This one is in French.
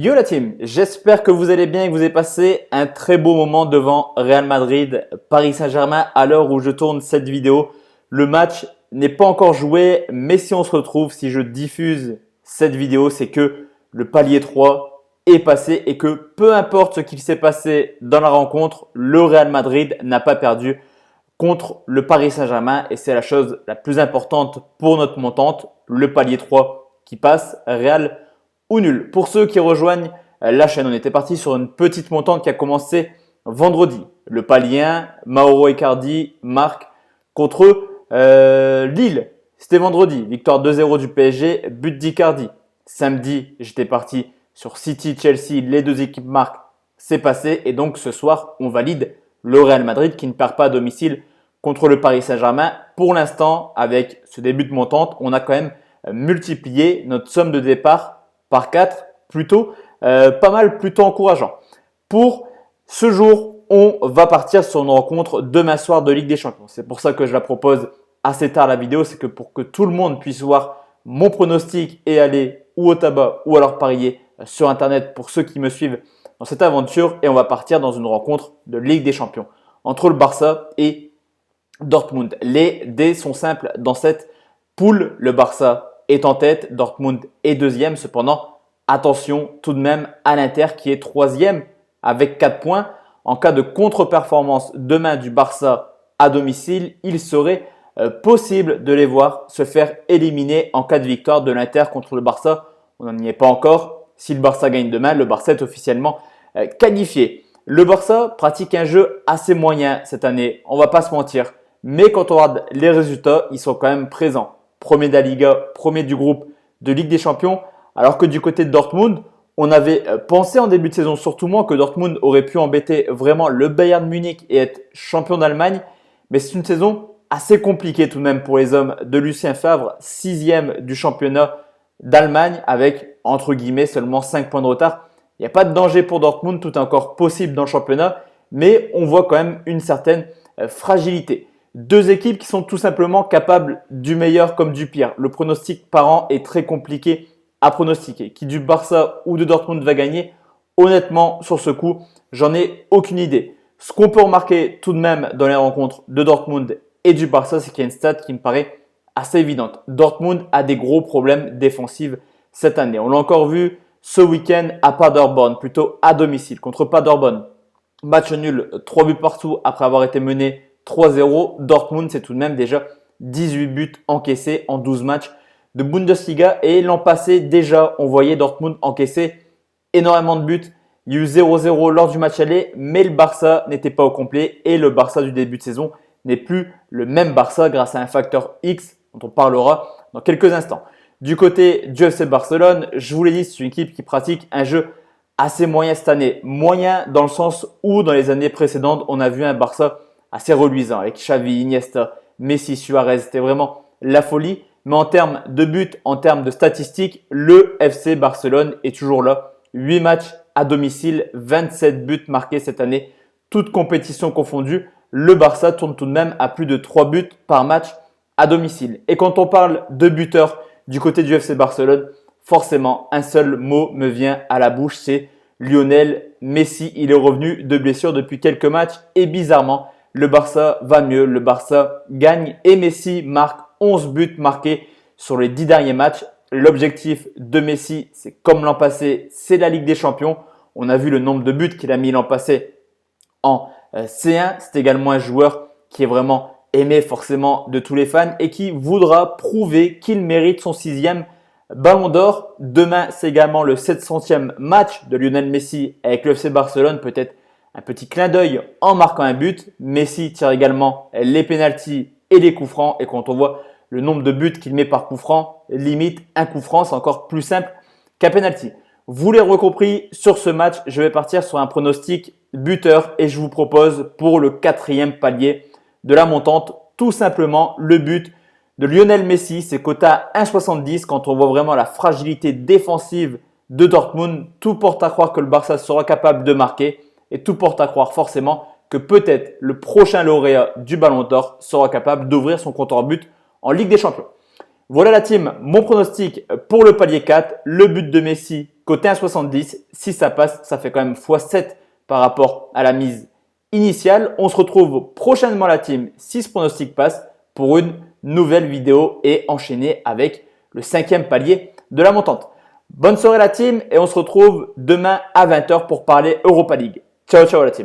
Yo la team, j'espère que vous allez bien et que vous avez passé un très beau moment devant Real Madrid, Paris Saint-Germain à l'heure où je tourne cette vidéo. Le match n'est pas encore joué, mais si on se retrouve, si je diffuse cette vidéo, c'est que le palier 3 est passé et que peu importe ce qu'il s'est passé dans la rencontre, le Real Madrid n'a pas perdu contre le Paris Saint-Germain et c'est la chose la plus importante pour notre montante, le palier 3 qui passe, Real ou nul. Pour ceux qui rejoignent la chaîne, on était parti sur une petite montante qui a commencé vendredi. Le palier 1, Mauro Icardi marque contre Lille. C'était vendredi, victoire 2-0 du PSG, but d'Icardi. Samedi, j'étais parti sur City-Chelsea, les deux équipes marquent, c'est passé. Et donc ce soir, on valide le Real Madrid qui ne perd pas à domicile contre le Paris Saint-Germain. Pour l'instant, avec ce début de montante, on a quand même multiplié notre somme de départ par 4, plutôt pas mal, plutôt encourageant. Pour ce jour, on va partir sur une rencontre demain soir de Ligue des Champions. C'est pour ça que je la propose assez tard la vidéo, c'est que pour que tout le monde puisse voir mon pronostic et aller ou au tabac ou alors parier sur Internet pour ceux qui me suivent dans cette aventure. Et on va partir dans une rencontre de Ligue des Champions entre le Barça et Dortmund. Les dés sont simples dans cette poule. Le Barça est en tête, Dortmund est deuxième. Cependant, attention tout de même à l'Inter qui est troisième avec 4 points. En cas de contre-performance demain du Barça à domicile, il serait possible de les voir se faire éliminer en cas de victoire de l'Inter contre le Barça. On n'en y est pas encore. Si le Barça gagne demain, le Barça est officiellement qualifié. Le Barça pratique un jeu assez moyen cette année, on ne va pas se mentir. Mais quand on regarde les résultats, ils sont quand même présents. Premier de la Liga, premier du groupe de Ligue des Champions. Alors que du côté de Dortmund, on avait pensé en début de saison, surtout moi, que Dortmund aurait pu embêter vraiment le Bayern Munich et être champion d'Allemagne. Mais c'est une saison assez compliquée tout de même pour les hommes de Lucien Favre, 6e du championnat d'Allemagne avec entre guillemets seulement 5 points de retard. Il n'y a pas de danger pour Dortmund, tout est encore possible dans le championnat, mais on voit quand même une certaine fragilité. Deux équipes qui sont tout simplement capables du meilleur comme du pire. Le pronostic par an est très compliqué à pronostiquer. Qui du Barça ou de Dortmund va gagner? Honnêtement, sur ce coup, j'en ai aucune idée. Ce qu'on peut remarquer tout de même dans les rencontres de Dortmund et du Barça, c'est qu'il y a une stat qui me paraît assez évidente. Dortmund a des gros problèmes défensifs cette année. On l'a encore vu ce week-end à Paderborn, plutôt à domicile, contre Paderborn. Match nul, 3 buts partout après avoir été mené 3-0. Dortmund, c'est tout de même déjà 18 buts encaissés en 12 matchs de Bundesliga. Et l'an passé, déjà, on voyait Dortmund encaisser énormément de buts. Il y a eu 0-0 lors du match aller, mais le Barça n'était pas au complet. Et le Barça du début de saison n'est plus le même Barça grâce à un facteur X dont on parlera dans quelques instants. Du côté du FC Barcelone, je vous l'ai dit, c'est une équipe qui pratique un jeu assez moyen cette année. Moyen dans le sens où dans les années précédentes, on a vu un Barça assez reluisant avec Xavi, Iniesta, Messi, Suarez. C'était vraiment la folie. Mais en termes de buts, en termes de statistiques, le FC Barcelone est toujours là. 8 matchs à domicile, 27 buts marqués cette année, toutes compétitions confondues. Le Barça tourne tout de même à plus de 3 buts par match à domicile. Et quand on parle de buteurs du côté du FC Barcelone, forcément, un seul mot me vient à la bouche, c'est Lionel Messi. Il est revenu de blessure depuis quelques matchs et bizarrement, le Barça va mieux, le Barça gagne et Messi marque 11 buts marqués sur les 10 derniers matchs. L'objectif de Messi, c'est comme l'an passé, c'est la Ligue des Champions. On a vu le nombre de buts qu'il a mis l'an passé en C1. C'est également un joueur qui est vraiment aimé forcément de tous les fans et qui voudra prouver qu'il mérite son 6e Ballon d'Or. Demain, c'est également le 700e match de Lionel Messi avec le FC Barcelone. Peut-être un petit clin d'œil en marquant un but. Messi tire également les pénaltys et les coups francs. Et quand on voit le nombre de buts qu'il met par coup franc, limite un coup franc, c'est encore plus simple qu'un penalty. Vous l'aurez compris, sur ce match, je vais partir sur un pronostic buteur et je vous propose pour le 4e palier de la montante, tout simplement le but de Lionel Messi. C'est coté à 1,70 quand on voit vraiment la fragilité défensive de Dortmund. Tout porte à croire que le Barça sera capable de marquer et tout porte à croire forcément que peut-être le prochain lauréat du Ballon d'Or sera capable d'ouvrir son compte en but en Ligue des Champions. Voilà la team, mon pronostic pour le palier 4, le but de Messi côté 1,70. Si ça passe, ça fait quand même x7 par rapport à la mise initiale. On se retrouve prochainement la team si ce pronostic passe pour une nouvelle vidéo et enchaîner avec le 5e palier de la montante. Bonne soirée la team et on se retrouve demain à 20h pour parler Europa League. Ciao ciao la team.